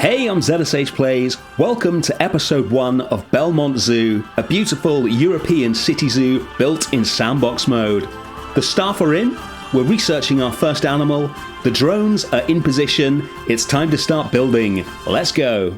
Hey, I'm ZSH Plays. Welcome to episode 1 of Bellemont Zoo, a beautiful European city zoo built in sandbox mode. The staff are in, we're researching our first animal, the drones are in position, it's time to start building. Let's go.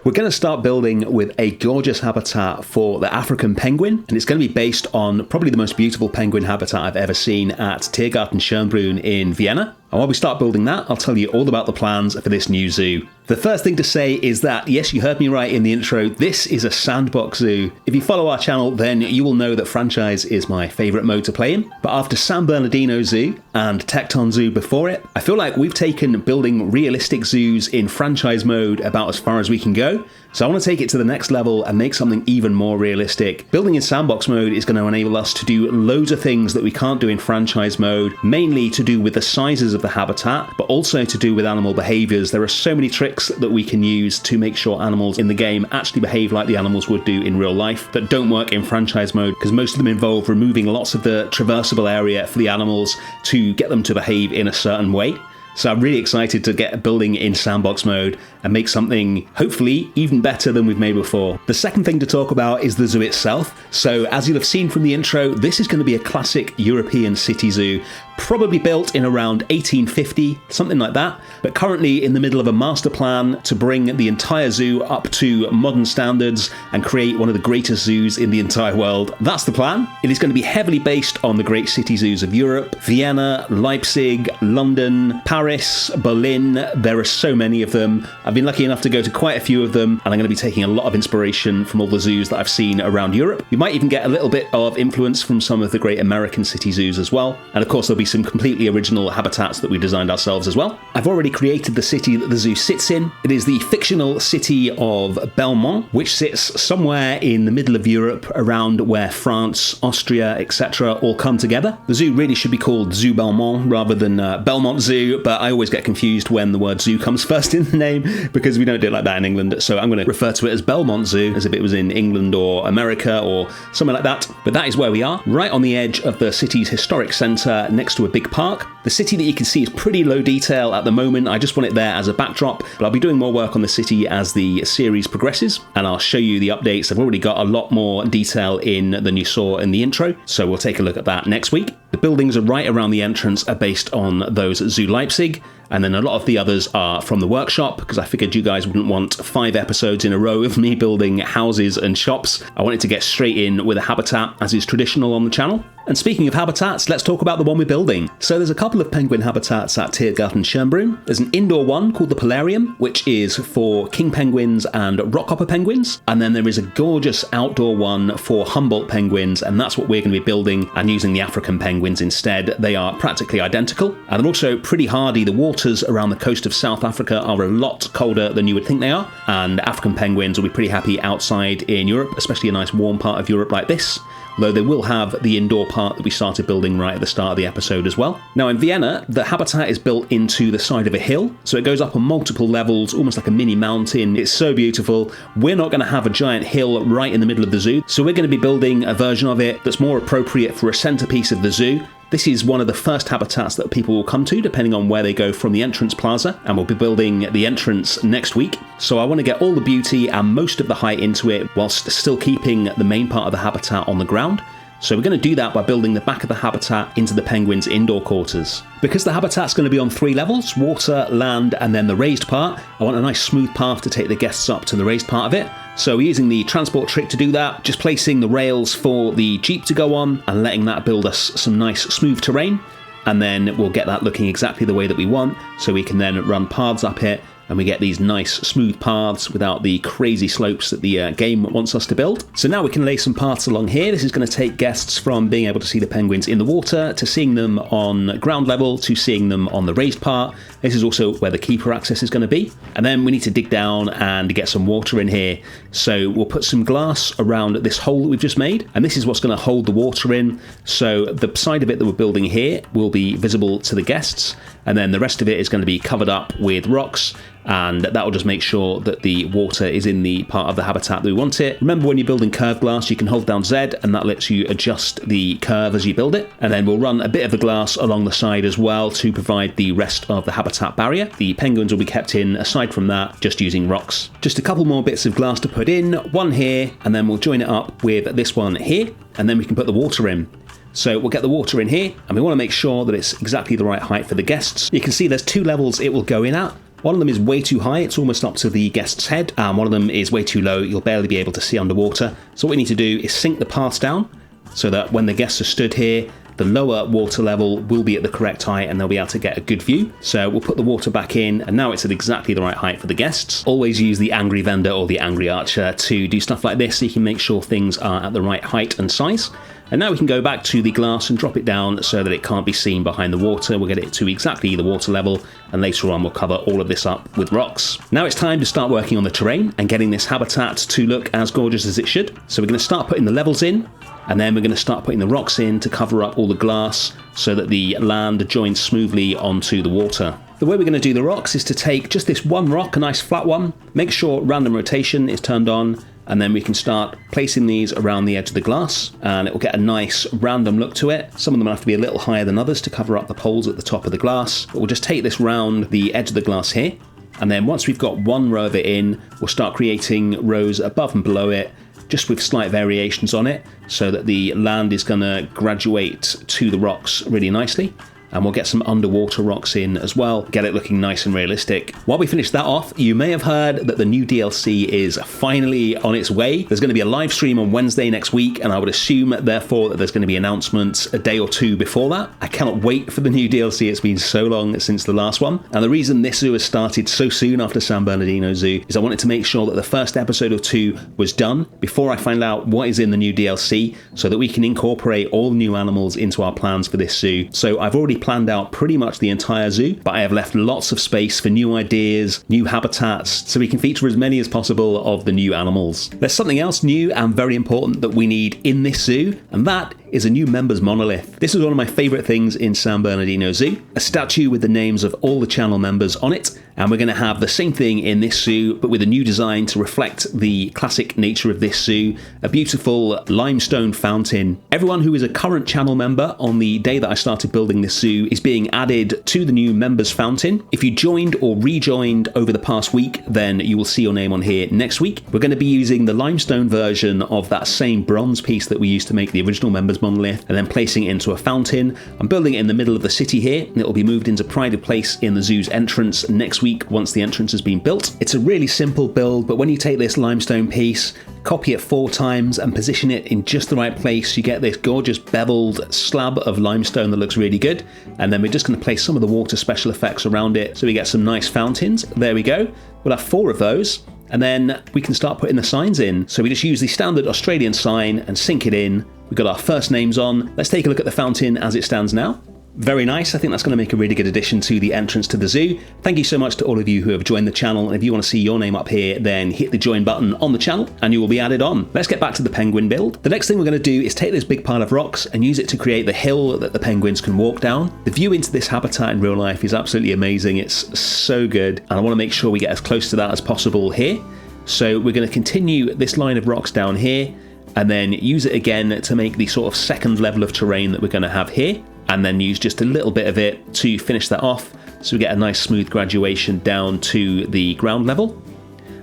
We're going to start building with a gorgeous habitat for the African penguin, and it's going to be based on probably the most beautiful penguin habitat I've ever seen at Tiergarten Schönbrunn in Vienna. And while we start building that, I'll tell you all about the plans for this new zoo. The first thing to say is that, yes, you heard me right in the intro, this is a sandbox zoo. If you follow our channel, then you will know that franchise is my favourite mode to play in. But after San Bernardino Zoo and Tecton Zoo before it, I feel like we've taken building realistic zoos in franchise mode about as far as we can go. So I want to take it to the next level and make something even more realistic. Building in sandbox mode is going to enable us to do loads of things that we can't do in franchise mode, mainly to do with the sizes of the habitat, but also to do with animal behaviours. There are so many tricks that we can use to make sure animals in the game actually behave like the animals would do in real life that don't work in franchise mode, because most of them involve removing lots of the traversable area for the animals to get them to behave in a certain way. So I'm really excited to get building in sandbox mode and make something hopefully even better than we've made before. The second thing to talk about is the zoo itself. So as you'll have seen from the intro, this is going to be a classic European city zoo, probably built in around 1850, something like that, but currently in the middle of a master plan to bring the entire zoo up to modern standards and create one of the greatest zoos in the entire world. That's the plan. It is going to be heavily based on the great city zoos of Europe: Vienna, Leipzig, London, Paris, Berlin. There are so many of them. I've been lucky enough to go to quite a few of them, and I'm going to be taking a lot of inspiration from all the zoos that I've seen around Europe. You might even get a little bit of influence from some of the great American city zoos as well. And of course, there'll be some completely original habitats that we designed ourselves as well. I've already created the city that the zoo sits in. It is the fictional city of Bellemont, which sits somewhere in the middle of Europe, around where France, Austria, etc. all come together. The zoo really should be called Zoo Bellemont rather than Bellemont Zoo, but I always get confused when the word zoo comes first in the name because we don't do it like that in England. So I'm going to refer to it as Bellemont Zoo as if it was in England or America or somewhere like that. But that is where we are, right on the edge of the city's historic centre next to a big park. The city that you can see is pretty low detail at the moment. I just want it there as a backdrop, but I'll be doing more work on the city as the series progresses, and I'll show you the updates. I've already got a lot more detail in than you saw in the intro, so we'll take a look at that next week. The buildings are right around the entrance are based on those at Zoo Leipzig, and then a lot of the others are from the workshop, because I figured you guys wouldn't want 5 episodes in a row of me building houses and shops. I wanted to get straight in with a habitat, as is traditional on the channel. And speaking of habitats, let's talk about the one we're building. So there's a couple of penguin habitats at Tiergarten Schönbrunn. There's an indoor one called the Polarium, which is for king penguins and rockhopper penguins. And then there is a gorgeous outdoor one for Humboldt penguins, and that's what we're going to be building and using the African penguins instead. They are practically identical, and they're also pretty hardy. The waters around the coast of South Africa are a lot colder than you would think they are, and African penguins will be pretty happy outside in Europe, especially a nice warm part of Europe like this. Though they will have the indoor part that we started building right at the start of the episode as well. Now in Vienna, the habitat is built into the side of a hill, so it goes up on multiple levels, almost like a mini mountain. It's so beautiful. We're not going to have a giant hill right in the middle of the zoo, so we're going to be building a version of it that's more appropriate for a centerpiece of the zoo. This is one of the first habitats that people will come to, depending on where they go from the entrance plaza, and we'll be building the entrance next week. So I want to get all the beauty and most of the height into it, whilst still keeping the main part of the habitat on the ground. So we're going to do that by building the back of the habitat into the penguins' indoor quarters. Because the habitat's going to be on 3 levels, water, land, and then the raised part, I want a nice smooth path to take the guests up to the raised part of it. So we're using the transport trick to do that, just placing the rails for the Jeep to go on and letting that build us some nice smooth terrain. And then we'll get that looking exactly the way that we want, so we can then run paths up it, and we get these nice smooth paths without the crazy slopes that the game wants us to build. So now we can lay some paths along here. This is going to take guests from being able to see the penguins in the water, to seeing them on ground level, to seeing them on the raised part. This is also where the keeper access is going to be. And then we need to dig down and get some water in here. So we'll put some glass around this hole that we've just made, and this is what's going to hold the water in. So the side of it that we're building here will be visible to the guests, and then the rest of it is going to be covered up with rocks, and that will just make sure that the water is in the part of the habitat that we want it. Remember, when you're building curved glass, you can hold down Z, and that lets you adjust the curve as you build it. And then we'll run a bit of the glass along the side as well to provide the rest of the habitat barrier. The penguins will be kept in, aside from that, just using rocks. Just a couple more bits of glass to put in, one here, and then we'll join it up with this one here, and then we can put the water in. So we'll get the water in here, and we want to make sure that it's exactly the right height for the guests. You can see there's two levels it will go in at. One of them is way too high, it's almost up to the guest's head, and one of them is way too low, you'll barely be able to see underwater. So what we need to do is sink the paths down, so that when the guests are stood here, the lower water level will be at the correct height and they'll be able to get a good view. So we'll put the water back in, and now it's at exactly the right height for the guests. Always use the angry vendor or the angry archer to do stuff like this, so you can make sure things are at the right height and size. And now we can go back to the glass and drop it down so that it can't be seen behind the water. We'll get it to exactly the water level, and later on we'll cover all of this up with rocks. Now it's time to start working on the terrain and getting this habitat to look as gorgeous as it should. So we're going to start putting the levels in, and then we're going to start putting the rocks in to cover up all the glass so that the land joins smoothly onto the water. The way we're going to do the rocks is to take just this one rock, a nice flat one, make sure random rotation is turned on, and then we can start placing these around the edge of the glass, and it will get a nice random look to it. Some of them have to be a little higher than others to cover up the poles at the top of the glass, but we'll just take this round the edge of the glass here, and then once we've got one row of it in, we'll start creating rows above and below it, just with slight variations on it, so that the land is going to graduate to the rocks really nicely. And we'll get some underwater rocks in as well, get it looking nice and realistic. While we finish that off, you may have heard that the new DLC is finally on its way. There's going to be a live stream on Wednesday next week, and I would assume, therefore, that there's going to be announcements a day or two before that. I cannot wait for the new DLC. It's been so long since the last one. And the reason this zoo has started so soon after San Bernardino Zoo is I wanted to make sure that the first episode or two was done before I find out what is in the new DLC, so that we can incorporate all new animals into our plans for this zoo. So I've already planned out pretty much the entire zoo, but I have left lots of space for new ideas, new habitats, so we can feature as many as possible of the new animals. There's something else new and very important that we need in this zoo, and that is a new members monolith. This is one of my favourite things in San Bernardino Zoo, a statue with the names of all the channel members on it, and we're going to have the same thing in this zoo, but with a new design to reflect the classic nature of this zoo, a beautiful limestone fountain. Everyone who is a current channel member on the day that I started building this zoo is being added to the new members fountain. If you joined or rejoined over the past week, then you will see your name on here next week. We're going to be using the limestone version of that same bronze piece that we used to make the original members monolith, and then placing it into a fountain. I'm building it in the middle of the city here, and it will be moved into pride of place in the zoo's entrance next week once the entrance has been built. It's a really simple build, but when you take this limestone piece, copy it 4 times and position it in just the right place, you get this gorgeous beveled slab of limestone that looks really good. And then we're just going to place some of the water special effects around it so we get some nice fountains. There we go. We'll have 4 of those, and then we can start putting the signs in. So we just use the standard Australian sign and sink it in. We've got our first names on. Let's take a look at the fountain as it stands now. Very nice. I think that's going to make a really good addition to the entrance to the zoo. Thank you so much to all of you who have joined the channel, and if you want to see your name up here, then hit the join button on the channel and you will be added on. Let's get back to the penguin build. The next thing we're going to do is take this big pile of rocks and use it to create the hill that the penguins can walk down. The view into this habitat in real life is absolutely amazing. It's so good, and I want to make sure we get as close to that as possible here. So we're going to continue this line of rocks down here, and then use it again to make the sort of second level of terrain that we're going to have here, and then use just a little bit of it to finish that off, so we get a nice smooth graduation down to the ground level.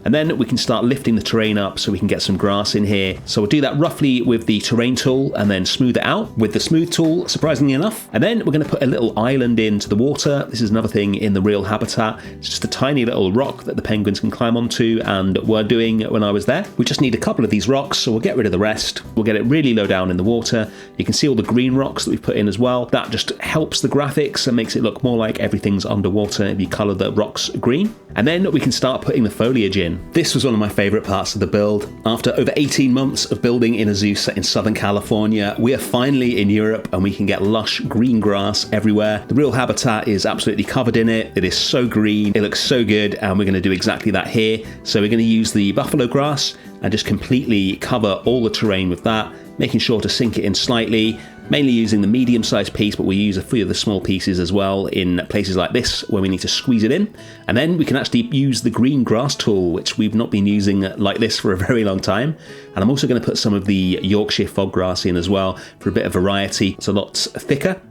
And then we can start lifting the terrain up so we can get some grass in here. So we'll do that roughly with the terrain tool and then smooth it out with the smooth tool, surprisingly enough. And then we're going to put a little island into the water. This is another thing in the real habitat. It's just a tiny little rock that the penguins can climb onto, and were doing when I was there. We just need a couple of these rocks, so we'll get rid of the rest. We'll get it really low down in the water. You can see all the green rocks that we've put in as well. That just helps the graphics and makes it look more like everything's underwater if you colour the rocks green. And then we can start putting the foliage in. This was one of my favourite parts of the build. After over 18 months of building in a zoo set in Southern California, we are finally in Europe and we can get lush green grass everywhere. The real habitat is absolutely covered in it. It is so green, it looks so good, and we're going to do exactly that here. So we're going to use the buffalo grass and just completely cover all the terrain with that, making sure to sink it in slightly. mainly using the medium-sized piece, but we use a few of the small pieces as well in places like this where we need to squeeze it in. And then we can actually use the green grass tool, which we've not been using like this for a very long time. And I'm also going to put some of the Yorkshire fog grass in as well for a bit of variety. It's a lot thicker.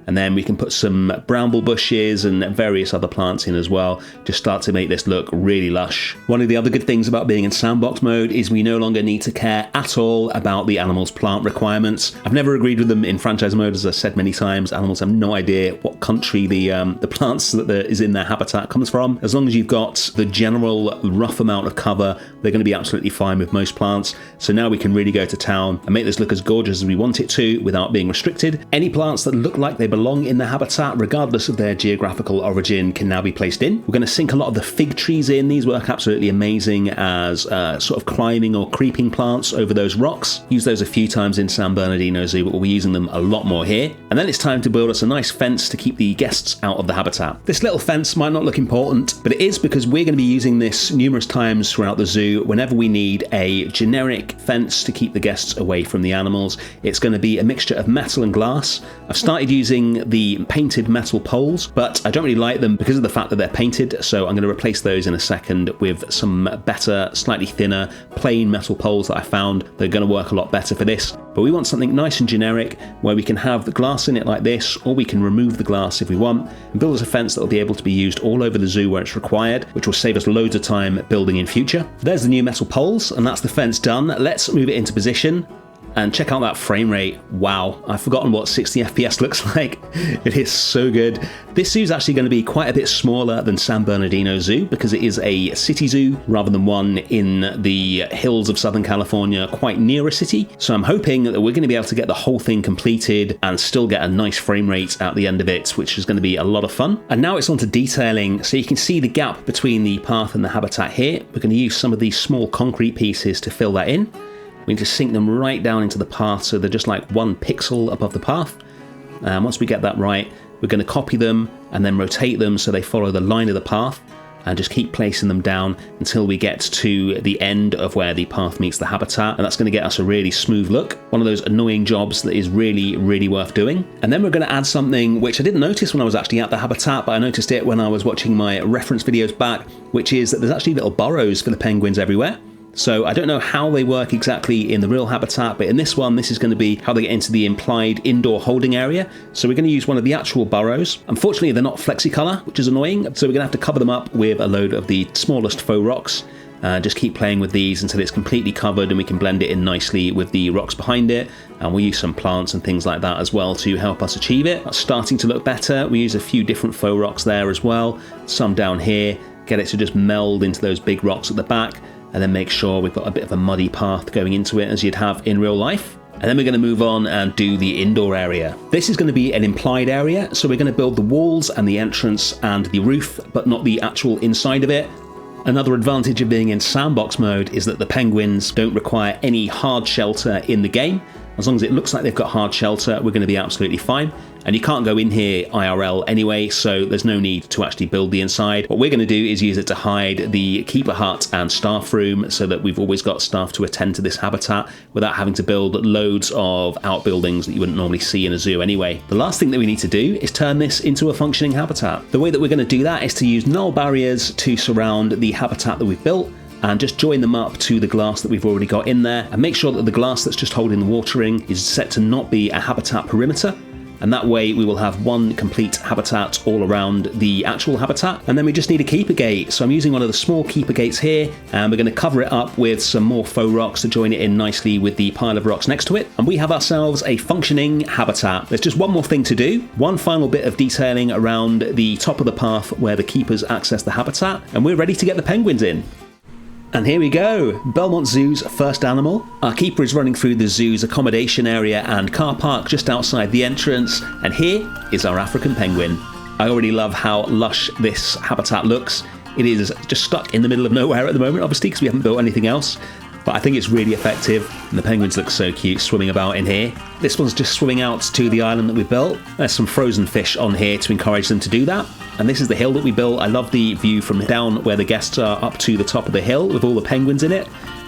And then we can put some bramble bushes and various other plants in as well, just start to make this look really lush. One of the other good things about being in sandbox mode is we no longer need to care at all about the animals' plant requirements. I've never agreed with them in franchise mode, as I've said many times. Animals have no idea what country the plants that is in their habitat comes from. As long as you've got the general rough amount of cover, they're going to be absolutely fine with most plants. So now we can really go to town and make this look as gorgeous as we want it to without being restricted. Any plants that look like they belong in the habitat, regardless of their geographical origin, can now be placed in. We're going to sink a lot of the fig trees in. These work absolutely amazing as sort of climbing or creeping plants over those rocks. Use those a few times in San Bernardino Zoo, but we'll be using them a lot more here. And then it's time to build us a nice fence to keep the guests out of the habitat. This little fence might not look important, but it is, because we're going to be using this numerous times throughout the zoo whenever we need a generic fence to keep the guests away from the animals. It's going to be a mixture of metal and glass. I've started using the painted metal poles, but I don't really like them because of the fact that they're painted, so I'm going to replace those in a second with some better, slightly thinner, plain metal poles that I found. They're going to work a lot better for this. But we want something nice and generic where we can have the glass in it like this, or we can remove the glass if we want, and build us a fence that will be able to be used all over the zoo where it's required, which will save us loads of time building in future. There's the new metal poles, and that's the fence done. Let's move it into position. And check out that frame rate. Wow, I've forgotten what 60 FPS looks like. It is so good. This zoo is actually going to be quite a bit smaller than San Bernardino Zoo because it is a city zoo rather than one in the hills of Southern California, quite near a city. So I'm hoping that we're going to be able to get the whole thing completed and still get a nice frame rate at the end of it, which is going to be a lot of fun. And now it's on to detailing. So you can see the gap between the path and the habitat here. We're going to use some of these small concrete pieces to fill that in. We need to sink them right down into the path so they're just like 1 pixel above the path. And once we get that right, we're going to copy them and then rotate them so they follow the line of the path, and just keep placing them down until we get to the end of where the path meets the habitat, and that's going to get us a really smooth look. One of those annoying jobs that is really, really worth doing. And then we're going to add something which I didn't notice when I was actually at the habitat, but I noticed it when I was watching my reference videos back, which is that there's actually little burrows for the penguins everywhere. So I don't know how they work exactly in the real habitat, but in this one, this is going to be how they get into the implied indoor holding area. So we're going to use one of the actual burrows. Unfortunately, they're not flexicolor, which is annoying. So we're going to have to cover them up with a load of the smallest faux rocks. Just keep playing with these until it's completely covered and we can blend it in nicely with the rocks behind it. And we'll use some plants and things like that as well to help us achieve it. That's starting to look better. We use a few different faux rocks there as well. Some down here. Get it to just meld into those big rocks at the back. And then make sure we've got a bit of a muddy path going into it as you'd have in real life. And then we're going to move on and do the indoor area. This is going to be an implied area, so we're going to build the walls and the entrance and the roof, but not the actual inside of it. Another advantage of being in sandbox mode is that the penguins don't require any hard shelter in the game. As long as it looks like they've got hard shelter, we're going to be absolutely fine. And you can't go in here IRL anyway, so there's no need to actually build the inside. What we're going to do is use it to hide the keeper hut and staff room so that we've always got staff to attend to this habitat without having to build loads of outbuildings that you wouldn't normally see in a zoo anyway. The last thing that we need to do is turn this into a functioning habitat. The way that we're going to do that is to use null barriers to surround the habitat that we've built, and just join them up to the glass that we've already got in there, and make sure that the glass that's just holding the watering is set to not be a habitat perimeter. And that way we will have one complete habitat all around the actual habitat. And then we just need a keeper gate. So I'm using one of the small keeper gates here, and we're going to cover it up with some more faux rocks to join it in nicely with the pile of rocks next to it. And we have ourselves a functioning habitat. There's just one more thing to do. One final bit of detailing around the top of the path where the keepers access the habitat, and we're ready to get the penguins in. And here we go, Bellemont Zoo's first animal. Our keeper is running through the zoo's accommodation area and car park just outside the entrance, and here is our African penguin. I already love how lush this habitat looks. It is just stuck in the middle of nowhere at the moment, obviously, because we haven't built anything else. But I think it's really effective, and the penguins look so cute swimming about in here. This one's just swimming out to the island that we built. There's some frozen fish on here to encourage them to do that. And this is the hill that we built. I love the view from down where the guests are up to the top of the hill with all the penguins in it.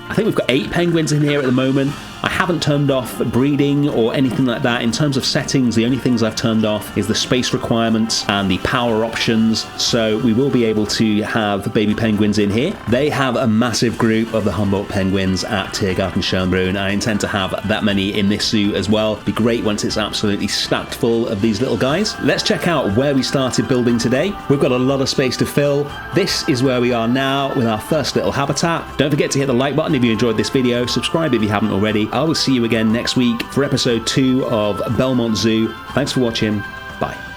I think we've got 8 penguins in here at the moment. I haven't turned off breeding or anything like that. In terms of settings, the only things I've turned off is the space requirements and the power options, so we will be able to have baby penguins in here. They have a massive group of the Humboldt penguins at Tiergarten Schönbrunn. I intend to have that many in this zoo as well. Be great once it's absolutely stacked full of these little guys. Let's check out where we started building today. We've got a lot of space to fill. This is where we are now with our first little habitat. Don't forget to hit the like button if you enjoyed this video. Subscribe if you haven't already. I will see you again next week for episode 2 of Bellemont Zoo. Thanks for watching. Bye.